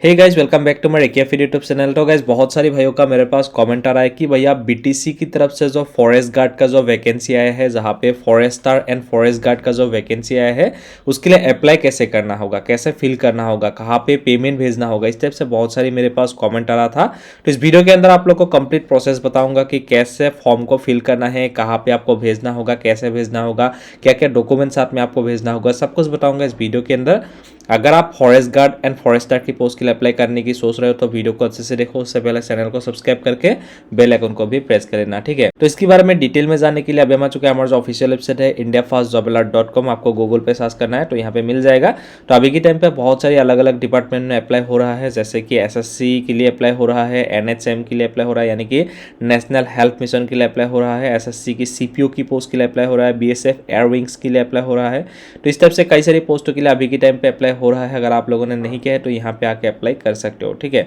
Hey guys welcome back to my Rekiya YouTube channel. तो guys बहुत सारी भाइयों का मेरे पास कमेंट आ रहा है कि भैया बीटीसी की तरफ से जो फॉरेस्ट गार्ड का जो वैकेंसी आया है, जहाँ पे फॉरेस्टर एंड फॉरेस्ट गार्ड का जो वैकेंसी आया है उसके लिए अप्लाई कैसे करना होगा, कैसे फिल करना होगा, कहाँ पे पेमेंट भेजना होगा, इस टाइप से बहुत सारी मेरे पास कॉमेंट आ रहा था। तो इस वीडियो के अंदर आप लोग को कंप्लीट प्रोसेस बताऊंगा कि कैसे फॉर्म को फिल करना है, कहाँ पे आपको भेजना होगा, कैसे भेजना होगा, क्या क्या डॉक्यूमेंट साथ में आपको भेजना होगा, सब कुछ बताऊंगा इस वीडियो के अंदर। अगर आप फॉरेस्ट गार्ड एंड फॉरेस्टर की पोस्ट के लिए अप्लाई करने की सोच रहे हो तो वीडियो को अच्छे से देखो, उससे पहले चैनल को सब्सक्राइब करके बेल आइकन को भी प्रेस कर लेना, ठीक है। तो इसके बारे में डिटेल में जानने के लिए अभी हम आ चुके हैं हमारा जो ऑफिशियल वेबसाइट है indiafastjobalert.com। आपको गूगल पे सर्च करना है तो यहाँ पे मिल जाएगा। तो अभी के टाइम पे बहुत सारी अलग अलग डिपार्टमेंट में अप्लाई हो रहा है, जैसे कि एसएससी के लिए अप्लाई हो रहा है, एनएचएम के लिए अप्लाई हो रहा है यानी कि नेशनल हेल्थ मिशन के लिए अप्लाई हो रहा है, एसएससी की सीपीओ की पोस्ट के लिए अप्लाई हो रहा है, बीएसएफ एयर विंग्स के लिए अप्लाई हो रहा है। तो इस टाइप से कई सारी पोस्टों के लिए अभी के टाइम पे अप्लाई हो रहा है। अगर आप लोगों ने नहीं किया है तो यहाँ पे आके अप्लाई कर सकते हो, ठीक है।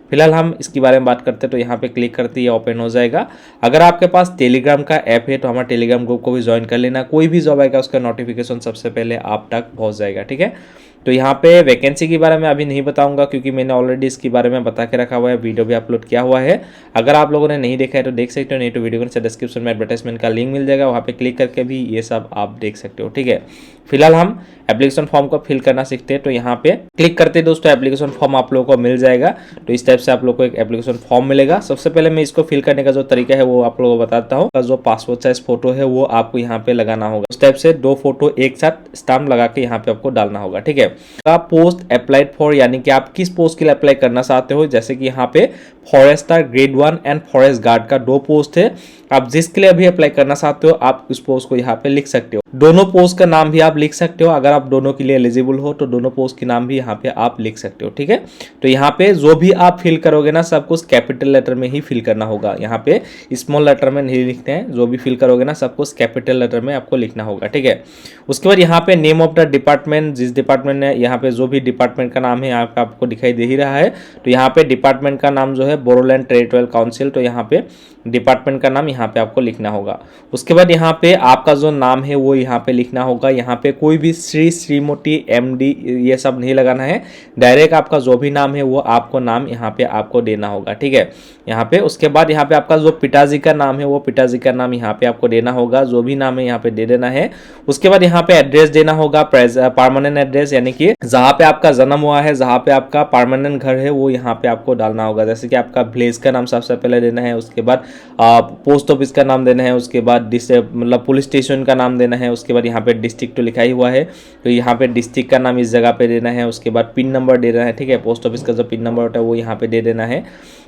फिलहाल हम इसके बारे में बात करते हैं तो यहाँ पे क्लिक करते ही ओपन हो जाएगा। अगर आपके पास टेलीग्राम का ऐप है तो हमारे टेलीग्राम ग्रुप को भी ज्वाइन कर लेना। कोई भी जॉब आएगा उसका नोटिफिकेशन सबसे पहले आप तक पहुँच जाएगा, ठीक है। तो यहाँ पे वैकेंसी के बारे में अभी नहीं बताऊंगा क्योंकि मैंने ऑलरेडी इसके बारे में बता के रखा हुआ है, वीडियो भी अपलोड किया हुआ है। अगर आप लोगों ने नहीं देखा है तो देख सकते हो, नहीं तो वीडियो के नीचे डिस्क्रिप्शन में एडवर्टाइजमेंट का लिंक मिल जाएगा, वहाँ पे क्लिक करके भी ये सब आप देख सकते हो, ठीक है। फिलहाल हम एप्लीकेशन फॉर्म को फिल करना सीखते हैं। तो यहाँ पे क्लिक करते दोस्तों एप्लीकेशन फॉर्म आप लोगों को मिल जाएगा। तो इस टाइप से आप लोग को एक एप्लीकेशन फॉर्म मिलेगा। सबसे पहले मैं इसको फिल करने का जो तरीका है वो आप लोगों को बताता हूँ। जो पासपोर्ट साइज फोटो है वो आपको यहाँ पे लगाना होगा। इस टाइप से 2 फोटो एक साथ स्टैम्प लगा के यहाँ पे आपको डालना होगा, ठीक है। पोस्ट अप्लाइड फॉर यानी कि आप किस पोस्ट के लिए अप्लाई करना चाहते हो, जैसे कि यहाँ पे forester grade 1 and forest guard का 2 पोस्ट है। आप जिसके लिए अभी अप्लाई करना चाहते हो आप उस पोस्ट को यहाँ पे लिख सकते हो। दोनों पोस्ट का नाम भी आप लिख सकते हो। अगर आप दोनों के लिए एलिजिबल हो तो दोनों पोस्ट के नाम भी यहाँ पे आप लिख सकते हो, ठीक है। तो यहाँ पे जो भी आप फिल करोगे ना सब कुछ कैपिटल लेटर में ही फिल करना होगा। यहाँ पे स्मॉल लेटर में नहीं लिखते हैं। जो भी फिल करोगे ना सब कुछ कैपिटल लेटर में आपको लिखना होगा, ठीक है। उसके बाद यहाँ पे नेम ऑफ द डिपार्टमेंट, जिस डिपार्टमेंट ने यहाँ पे जो भी डिपार्टमेंट का नाम है यहाँ पे आपको दिखाई दे ही रहा है। तो यहाँ पे डिपार्टमेंट का नाम जो है बोडोलैंड टेरिटोरियल काउंसिल, तो यहाँ पे डिपार्टमेंट का नाम यहाँ पे आपको लिखना होगा। उसके बाद यहाँ पे आपका जो नाम है वो यहाँ पे लिखना होगा। यहाँ पे कोई भी श्री, श्रीमती, एमडी ये सब नहीं लगाना है। डायरेक्ट आपका जो भी नाम है वो आपको नाम यहाँ पे आपको देना होगा, ठीक है। यहाँ पे उसके बाद यहाँ पे आपका जो पिताजी का नाम है वो पिताजी का नाम यहाँ पे आपको देना होगा। जो भी नाम है यहाँ पे दे देना है। उसके बाद यहाँ पे एड्रेस देना होगा, परमानेंट एड्रेस यानी कि जहाँ पे आपका जन्म हुआ है, जहाँ पे आपका परमानेंट घर है वो यहाँ पे आपको डालना होगा। जैसे कि आपका विलेज का नाम सबसे पहले देना है, उसके बाद पोस्ट ऑफिस का नाम देना है, उसके बाद मतलब पुलिस स्टेशन का नाम देना है, उसके बाद यहाँ पे डिस्ट्रिक्ट तो लिखा ही हुआ है तो यहाँ पे डिस्ट्रिक्ट का नाम इस जगह पे देना है। उसके बाद पिन नंबर देना है, ठीक है। पोस्ट ऑफिस का जो पिन नंबर होता है वो यहाँ पे दे देना है।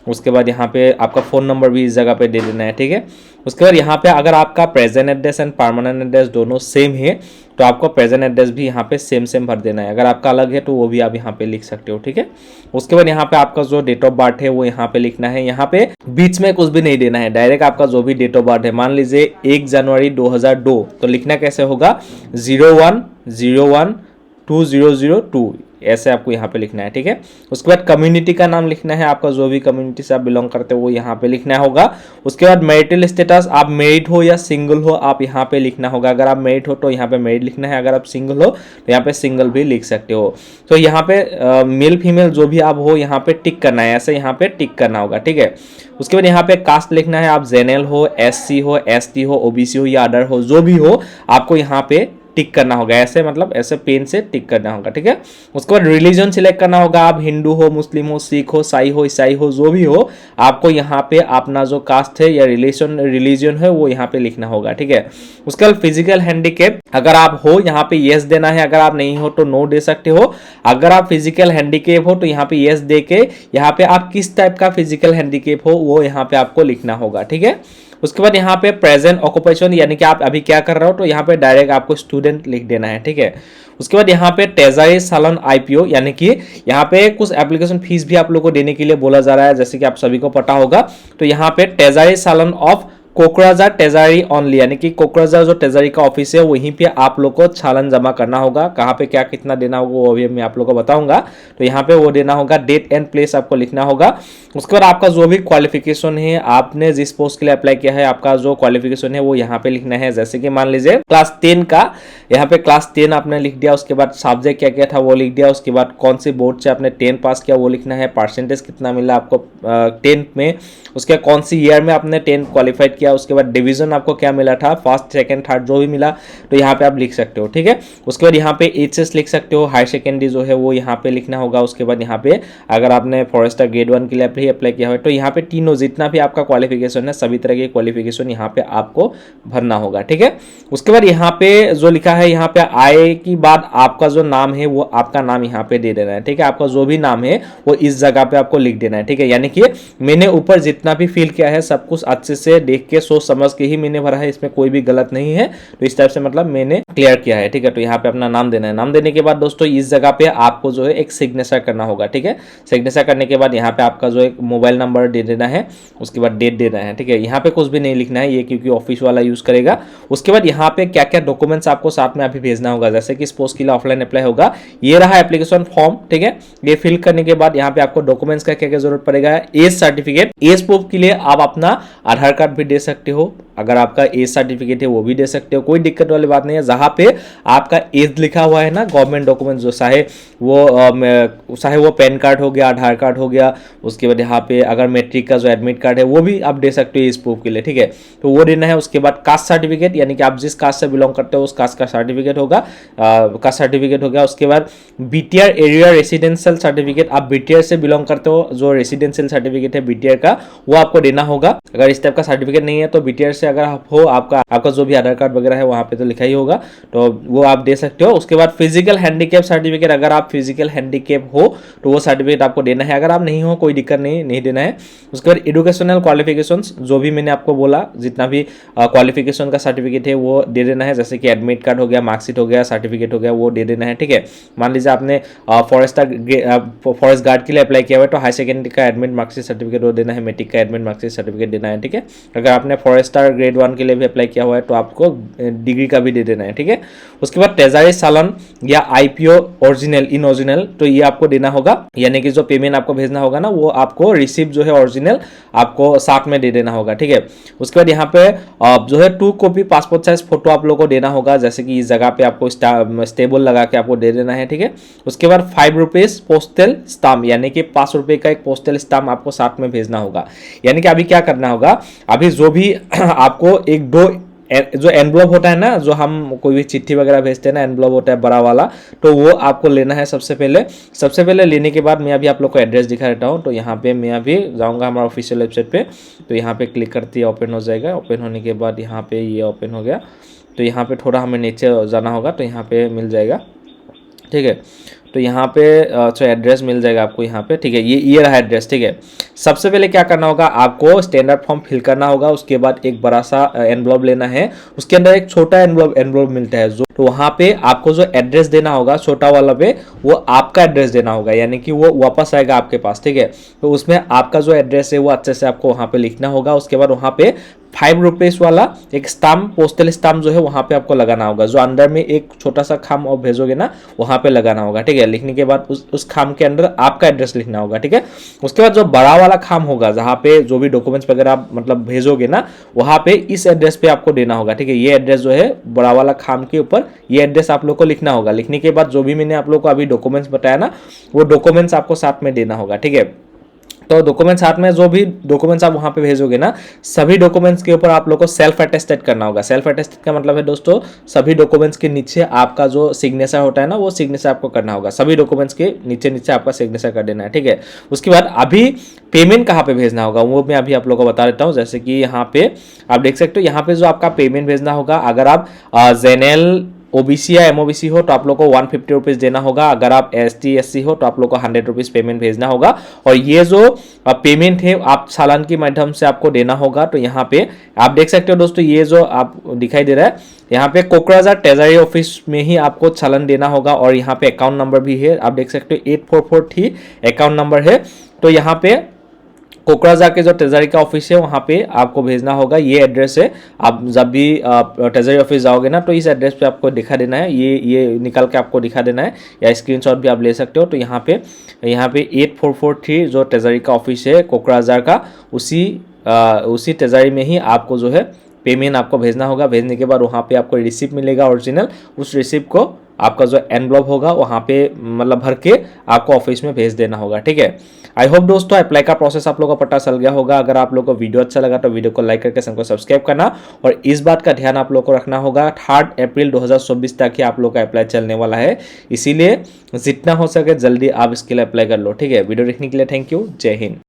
उसके बाद यहाँ पे आपका फ़ोन नंबर भी इस जगह पे दे देना है, ठीक है। उसके बाद यहाँ पे अगर आपका present address and permanent address दोनों सेम है तो आपको प्रेजेंट एड्रेस भी यहाँ पे सेम भर देना है। अगर आपका अलग है तो वो भी आप यहाँ पे लिख सकते हो, ठीक है। उसके बाद यहाँ पे आपका जो डेट ऑफ बर्थ है वो यहाँ पे लिखना है। यहाँ पे बीच में कुछ भी नहीं देना है, डायरेक्ट आपका जो भी डेट ऑफ बर्थ है, मान लीजिए 1 जनवरी 2002 तो लिखना कैसे होगा 01012002 ऐसे आपको यहाँ पे लिखना है, ठीक है। उसके बाद कम्युनिटी का नाम लिखना है। आपका जो भी कम्युनिटी से आप बिलोंग करते हो वो यहाँ पे लिखना होगा। उसके बाद मैरिटल स्टेटस, आप मैरिड हो या सिंगल हो आप यहाँ पे लिखना होगा। अगर आप मैरिड हो तो यहाँ पे मैरिड लिखना है, अगर आप सिंगल हो तो यहाँ पे सिंगल भी लिख सकते हो। तो यहाँ पे मेल फीमेल जो भी आप हो यहाँ पे टिक करना है, ऐसे यहाँ पे टिक करना होगा, ठीक है। उसके बाद यहाँ पे कास्ट लिखना है। आप जनरल हो, एससी हो, एसटी हो, ओबीसी हो या अदर हो, जो भी हो आपको यहाँ पे टिक करना होगा। ऐसे मतलब ऐसे पेन से टिक करना होगा, ठीक है। उसके बाद रिलीजन सिलेक्ट करना होगा। आप हिंदू हो, मुस्लिम हो, सिख हो, साई हो, ईसाई हो, जो भी हो आपको यहाँ पे अपना जो कास्ट है या रिलीजन है वो यहाँ पे लिखना होगा, ठीक है। उसके बाद फिजिकल हैंडीकैप, अगर आप हो यहाँ पे यस देना है, अगर आप नहीं हो तो नो दे सकते हो। अगर आप फिजिकल हैंडीकैप हो तो यहाँ पे यस दे के यहाँ पे आप किस टाइप का फिजिकल हैंडीकैप हो वो यहाँ पे आपको लिखना होगा, ठीक है। उसके बाद यहाँ पे प्रेजेंट ऑक्यूपेशन यानी कि आप अभी क्या कर रहे हो तो यहाँ पे डायरेक्ट आपको स्टूडेंट लिख देना है, ठीक है। उसके बाद यहाँ पे ट्रेजरी सालाना आईपीओ यानी कि यहाँ पे कुछ एप्लीकेशन फीस भी आप लोगों को देने के लिए बोला जा रहा है, जैसे कि आप सभी को पता होगा। तो यहाँ पे ट्रेजरी सालाना ऑफ कोकराझार ट्रेजरी ओनली, यानी कि कोकराझार जो ट्रेजरी का ऑफिस है वहीं पे आप लोग को चालान जमा करना होगा। कहाँ पे क्या कितना देना होगा वो अभी मैं आप लोग को बताऊंगा। तो यहाँ पे वो देना होगा, डेट एंड प्लेस आपको लिखना होगा। उसके बाद आपका जो भी क्वालिफिकेशन है, आपने जिस पोस्ट के लिए अप्लाई किया है, आपका जो क्वालिफिकेशन है वो यहाँ पे लिखना है। जैसे कि मान लीजिए क्लास 10 का, यहाँ पे क्लास 10 आपने लिख दिया। उसके बाद सब्जेक्ट क्या क्या था वो लिख दिया। उसके बाद कौन सी बोर्ड से आपने 10 पास किया वो लिखना है। परसेंटेज कितना मिला आपको 10th में। उसके कौन सी ईयर में आपने 10 क्वालिफाइड किया। उसके बाद डिवीजन आपको क्या मिला था, फर्स्ट सेकंड थर्ड जो भी मिला, तो यहाँ पे आप लिख सकते हो। ठीक है, उसके बाद यहाँ पे एचएस लिख सकते हो। हायर सेकेंडरी जो है वो यहाँ पे लिखना होगा। उसके बाद यहाँ पे अगर आपने फॉरेस्टर ग्रेड 1 के लिए अप्लाई किया है तो यहाँ पे तीनों जितना भी आपका क्वालिफिकेशन है सभी तरह के क्वालिफिकेशन यहाँ पे आपको भरना होगा। ठीक है, उसके बाद यहाँ पे जो लिखा है, यहाँ पे आए की बाद आपका जो नाम है वो आपका नाम यहाँ पे दे देना है। ठीक है, आपका जो भी नाम है वो इस जगह पे आपको लिख देना है। ठीक है, यानी कि मैंने ऊपर जितना भी फिल किया है सब कुछ अच्छे से देख के सोच समझ के ही मैंने भरा है, इसमें कोई भी गलत नहीं है। तो इस टाइप से मतलब मैंने क्लियर किया है। ठीक है, तो यहाँ पे अपना नाम देना है। नाम देने के बाद दोस्तों इस जगह पे आपको जो है एक सिग्नेचर करना होगा। ठीक है, सिग्नेचर करने के बाद यहाँ पे आपका जो एक मोबाइल नंबर दे देना है। उसके बाद डेट देना है। ठीक है, यहाँ पे कुछ भी नहीं लिखना है ये, क्योंकि ऑफिस वाला यूज करेगा। उसके बाद यहाँ पे क्या क्या डॉक्यूमेंट्स आपको साथ में अभी भेजना होगा। जैसे कि इस पोस्ट के लिए ऑफलाइन अप्लाई होगा, ये रहा एप्लीकेशन फॉर्म। ठीक है, ये फिल करने के बाद यहाँ पे आपको डॉक्यूमेंट्स का क्या क्या जरूरत पड़ेगा। एज सर्टिफिकेट, एज प्रूफ के लिए आप अपना आधार कार्ड भी दे सकते हो। अगर आपका एज सर्टिफिकेट है वो भी दे सकते हो, कोई दिक्कत वाली बात नहीं है। जहां पे आपका एज लिखा हुआ है ना, गवर्नमेंट डॉक्यूमेंट जो चाहे वो पैन कार्ड हो गया, आधार कार्ड हो गया। उसके बाद यहाँ पे अगर मैट्रिक का जो एडमिट कार्ड है वो भी आप दे सकते हो एज प्रूफ के लिए। ठीक है, तो वो देना है। उसके बाद कास्ट सर्टिफिकेट, यानी कि आप जिस कास्ट से बिलोंग करते हो उस कास्ट का सर्टिफिकेट होगा, कास्ट सर्टिफिकेट हो गया। उसके बाद बीटीआर एरिया रेसिडेंशियल सर्टिफिकेट, आप बीटीआर से बिलोंग करते हो, जो रेसिडेंशियल सर्टिफिकेट है बीटीआर का वो आपको देना होगा। अगर इस टाइप का सर्टिफिकेट नहीं है तो बीटीआर से अगर आप हो, आपका जो भी आधार कार्ड वगैरह है वहां पे तो लिखा ही होगा, तो वो आप दे सकते हो। उसके बाद फिजिकल हैंडीकैप सर्टिफिकेट, अगर आप फिजिकल हैंडीकैप हो तो वो सर्टिफिकेट आपको देना है। अगर आप नहीं हो कोई दिक्कत नहीं देना है। उसके बाद एजुकेशनल क्वालिफिकेशंस, जो भी मैंने आपको बोला जितना भी क्वालिफिकेशन का सर्टिफिकेट है वो दे देना है। जैसे कि एडमिट कार्ड हो गया, मार्कशीट हो गया, सर्टिफिकेट हो गया, वो दे देना है। ठीक है, मान लीजिए आपने फॉरेस्ट गार्ड के लिए अप्लाई किया हुआ है तो हाई सेकेंडरी का एडमिट मार्कशीट सर्टिफिकेट वो देना है, मैट्रिक का एडमिट मार्कशीट सर्टिफिकेट देना है। ठीक है, अगर आपने फॉरेस्टर ग्रेड 1 के लिए भी अप्लाई किया हुआ है तो आपको डिग्री का भी दे देना है। ठीक है, उसके बाद ट्रेजरी चालान या आईपीओ ओरिजिनल इन ओरिजिनल, तो ये आपको देना होगा। यानी कि जो पेमेंट आपको भेजना होगा ना वो आपको रिसिप्ट जो है ओरिजिनल आपको साथ में दे देना होगा। ठीक है, उसके बाद यहाँ पे जो है 2 कॉपी पासपोर्ट साइज फोटो आप लोगों को देना होगा। जैसे कि इस जगह पे आपको स्टेबल लगा के आपको दे देना है। ठीक है, उसके बाद 5 रुपीज पोस्टल स्टाम्प, यानी कि 5 रुपए का एक पोस्टल स्टाम्प आपको साथ में भेजना होगा। यानी कि अभी क्या करना होगा, अभी जो भी आपको एक दो जो एनवलप होता है ना, जो हम कोई भी चिट्ठी वगैरह भेजते हैं ना, एनवलप होता है बड़ा वाला, तो वो आपको लेना है सबसे पहले लेने के बाद मैं अभी आप लोग को एड्रेस दिखा देता हूँ। तो यहाँ पे मैं अभी जाऊँगा हमारा ऑफिशियल वेबसाइट पे, तो यहाँ पे क्लिक करते ही ओपन हो जाएगा। ओपन होने के बाद यहाँ पे ये ओपन हो गया, तो यहाँ पे थोड़ा हमें नीचे जाना होगा तो यहाँ पे मिल जाएगा। ठीक है, तो यहाँ पे अच्छा एड्रेस मिल जाएगा आपको यहाँ पे। ठीक है, ये रहा एड्रेस। ठीक है, सबसे पहले क्या करना होगा, आपको स्टैंडर्ड फॉर्म फिल करना होगा। उसके बाद एक बड़ा सा एनवलप लेना है, उसके अंदर एक छोटा एनवलप मिलता है, जो तो वहां पे आपको जो एड्रेस देना होगा छोटा वाला पे, वो आपका एड्रेस देना होगा, यानी कि वो वापस आएगा आपके पास। ठीक है, तो उसमें आपका जो एड्रेस है वो अच्छे से आपको वहां पे लिखना होगा। उसके बाद वहां पे 5 रुपीज वाला एक स्टाम्प, पोस्टल स्टाम्प जो है वहां पे आपको लगाना होगा, जो अंदर में एक छोटा सा खाम और भेजोगे ना वहां पे लगाना होगा। ठीक है, लिखने के बाद उस खाम के अंदर आपका एड्रेस लिखना होगा। ठीक है, उसके बाद जो बड़ा वाला खाम होगा जहां पे जो भी डॉक्यूमेंट्स वगैरह आप मतलब भेजोगे ना, वहां पे इस एड्रेस पे आपको देना होगा। ठीक है, ये एड्रेस जो है बड़ा वाला खाम के ऊपर ये एड्रेस आप लोग को लिखना होगा। लिखने के बाद जो भी मैंने आप लोग को अभी डॉक्यूमेंट्स बताया ना, वो डॉक्यूमेंट्स आपको साथ में देना होगा। ठीक है, तो डॉक्यूमेंट साथ में जो भी डॉक्यूमेंट्स आप वहां पे भेजोगे ना, सभी डॉक्यूमेंट्स के ऊपर आप लोग को सेल्फ अटेस्टेड करना होगा। सेल्फ अटेस्टेड का मतलब है दोस्तों, सभी डॉक्यूमेंट्स के नीचे आपका जो सिग्नेचर होता है ना, वो सिग्नेचर आपको करना होगा। सभी डॉक्यूमेंट्स के नीचे आपका सिग्नेचर कर देना है। ठीक है, उसके बाद अभी पेमेंट कहाँ पे भेजना होगा वो मैं अभी आप लोग को बता देता हूँ। जैसे कि यहाँ पे आप देख सकते हो, यहाँ पे जो आपका पेमेंट भेजना होगा, अगर आप जेनरल ओबीसी या एमओबीसी हो तो आप लोग को 150 रुपीज देना होगा। अगर आप एसटी एससी हो तो आप लोग को 100 रुपीज पेमेंट भेजना होगा। और ये जो पेमेंट है आप चालान के माध्यम से आपको देना होगा। तो यहाँ पे आप देख सकते हो दोस्तों, ये जो आप दिखाई दे रहा है यहाँ पे कोकराझार ट्रेजरी ऑफिस में ही आपको चालान देना होगा। और यहाँ पे अकाउंट नंबर भी है, आप देख सकते हो 8443 अकाउंट नंबर है। तो यहाँ पे कोकराझार के जो ट्रेजरी का ऑफिस है वहाँ पे आपको भेजना होगा। ये एड्रेस है, आप जब भी ट्रेजरी ऑफिस जाओगे ना तो इस एड्रेस पे आपको दिखा देना है, ये निकाल के आपको दिखा देना है, या स्क्रीनशॉट भी आप ले सकते हो। तो यहाँ पे 8443 जो ट्रेजरी का ऑफिस है कोकराझार का, उसी ट्रेजरी में ही आपको जो है पेमेंट आपको भेजना होगा। भेजने के बाद वहाँ पे आपको रिसिप्ट मिलेगा ओरिजिनल, उस रिसिप्ट को आपका जो एनवलप होगा वहाँ पे मतलब भर के आपको ऑफिस में भेज देना होगा, ठीक है। आई होप दोस्तों अप्लाई का प्रोसेस आप लोगों को पता चल गया होगा। अगर आप लोगों को वीडियो अच्छा लगा तो वीडियो को लाइक करके चैनल को सब्सक्राइब करना, और इस बात का ध्यान आप लोगों को रखना होगा 3 अप्रैल 2024 तक ही आप लोग का अप्लाई चलने वाला है, इसीलिए जितना हो सके जल्दी आप इसके लिए अप्लाई कर लो, ठीक है। वीडियो देखने के लिए थैंक यू, जय हिंद।